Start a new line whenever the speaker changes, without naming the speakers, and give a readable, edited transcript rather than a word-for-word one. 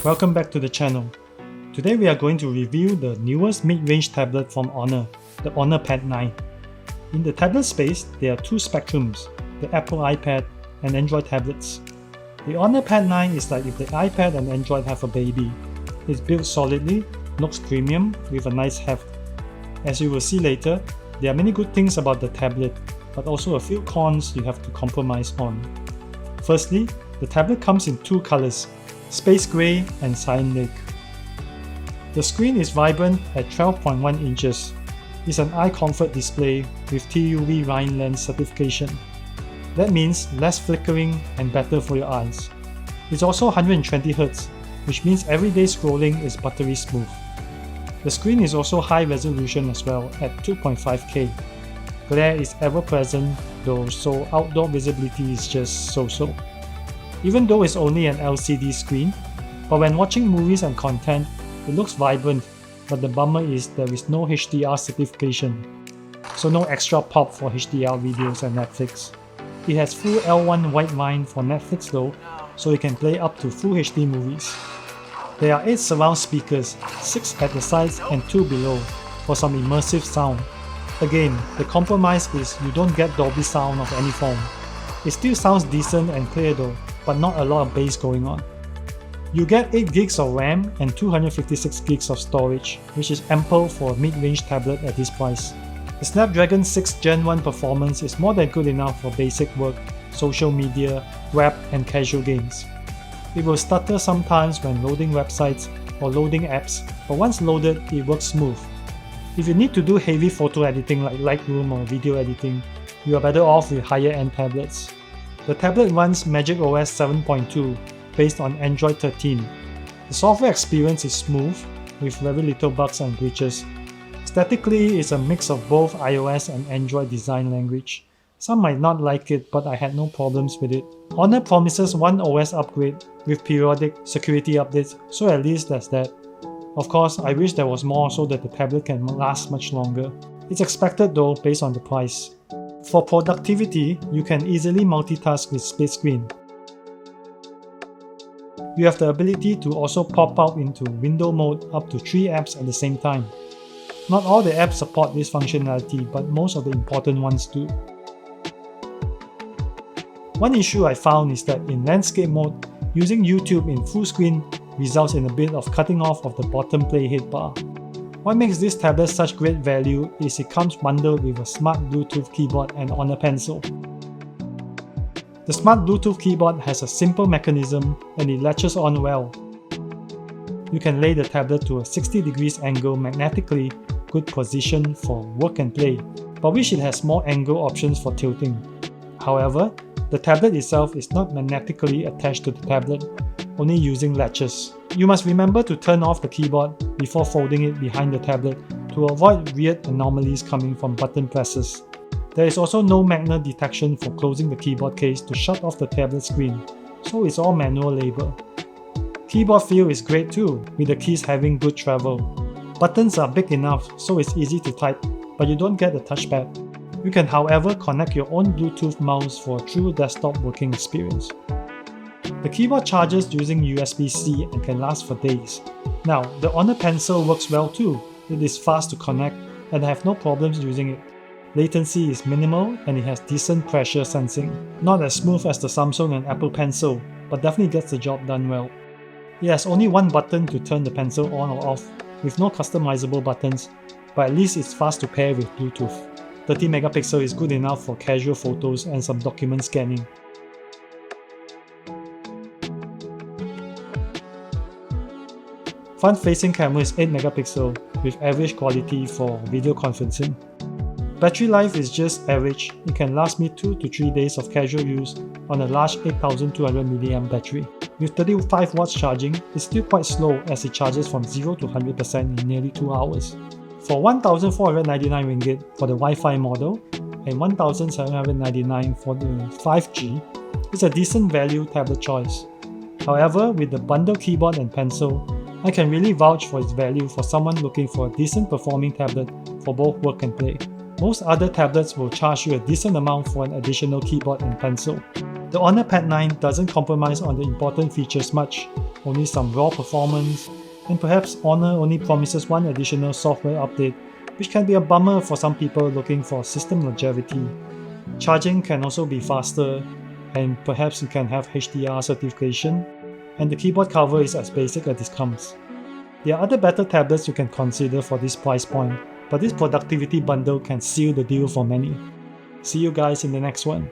Welcome back to the channel. Today we are going to review the newest mid-range tablet from Honor, the Honor Pad 9. In the tablet space, there are two spectrums, the Apple iPad and Android tablets. The Honor Pad 9 is like if the iPad and Android have a baby. It's built solidly, looks premium with a nice heft. As you will see later, there are many good things about the tablet, but also a few cons you have to compromise on. Firstly, the tablet comes in two colors, Space Grey and Cyan Lake. The screen is vibrant at 12.1 inches. It's an eye comfort display with TUV Reine lens certification. That means less flickering and better for your eyes. It's also 120Hz, which means everyday scrolling is buttery smooth. The screen is also high resolution as well at 2.5K. Glare is ever present though, so outdoor visibility is just so-so. Even though it's only an LCD screen, but when watching movies and content, it looks vibrant, but the bummer is there is no HDR certification, so no extra pop for HDR videos and Netflix. It has full L1 white line for Netflix though, so you can play up to Full HD movies. There are 8 surround speakers, 6 at the sides and 2 below, for some immersive sound. Again, the compromise is you don't get Dolby sound of any form. It still sounds decent and clear though, but not a lot of bass going on. You get 8 gigs of RAM and 256 gigs of storage, which is ample for a mid-range tablet at this price. The Snapdragon 6 Gen 1 performance is more than good enough for basic work, social media, web and casual games. It will stutter sometimes when loading websites or loading apps, but once loaded, it works smooth. If you need to do heavy photo editing like Lightroom or video editing, you are better off with higher-end tablets. The tablet runs magicOS 7.2 based on Android 13. The software experience is smooth with very little bugs and glitches. Aesthetically, it's a mix of both iOS and Android design language. Some might not like it, but I had no problems with it. Honor promises one OS upgrade with periodic security updates, so at least there's that. Of course, I wish there was more so that the tablet can last much longer. It's expected though based on the price. For productivity, you can easily multitask with split screen. You have the ability to also pop out into window mode up to 3 apps at the same time. Not all the apps support this functionality, but most of the important ones do. One issue I found is that in landscape mode, using YouTube in full screen results in a bit of cutting off of the bottom playhead bar. What makes this tablet such great value is it comes bundled with a smart Bluetooth keyboard and Honor Pencil. The smart Bluetooth keyboard has a simple mechanism and it latches on well. You can lay the tablet to a 60 degrees angle magnetically, good position for work and play, but wish it has more angle options for tilting. However, the tablet itself is not magnetically attached to the tablet, only using latches. You must remember to turn off the keyboard before folding it behind the tablet to avoid weird anomalies coming from button presses. There is also no magnet detection for closing the keyboard case to shut off the tablet screen, so it's all manual labor. Keyboard feel is great too, with the keys having good travel. Buttons are big enough so it's easy to type, but you don't get a touchpad. You can however connect your own Bluetooth mouse for a true desktop working experience. The keyboard charges using USB-C and can last for days. Now, the Honor Pencil works well too. It is fast to connect and I have no problems using it. Latency is minimal and it has decent pressure sensing. Not as smooth as the Samsung and Apple Pencil, but definitely gets the job done well. It has only one button to turn the pencil on or off, with no customizable buttons, but at least it's fast to pair with Bluetooth. 30 megapixel is good enough for casual photos and some document scanning. Front-facing camera is 8 megapixel with average quality for video conferencing. Battery life is just average. It can last me 2 to 3 days of casual use on a large 8200 mAh battery. With 35 watts charging, it's still quite slow as it charges from 0 to 100% in nearly 2 hours. For 1,499 ringgit for the Wi-Fi model and 1,799 for the 5G, it's a decent value tablet choice. However, with the bundled keyboard and pencil, I can really vouch for its value for someone looking for a decent performing tablet for both work and play. Most other tablets will charge you a decent amount for an additional keyboard and pencil. The Honor Pad 9 doesn't compromise on the important features much, only some raw performance, and perhaps Honor only promises one additional software update, which can be a bummer for some people looking for system longevity. Charging can also be faster, and perhaps you can have HDR certification, and the keyboard cover is as basic as it comes. There are other better tablets you can consider for this price point, but this productivity bundle can seal the deal for many. See you guys in the next one.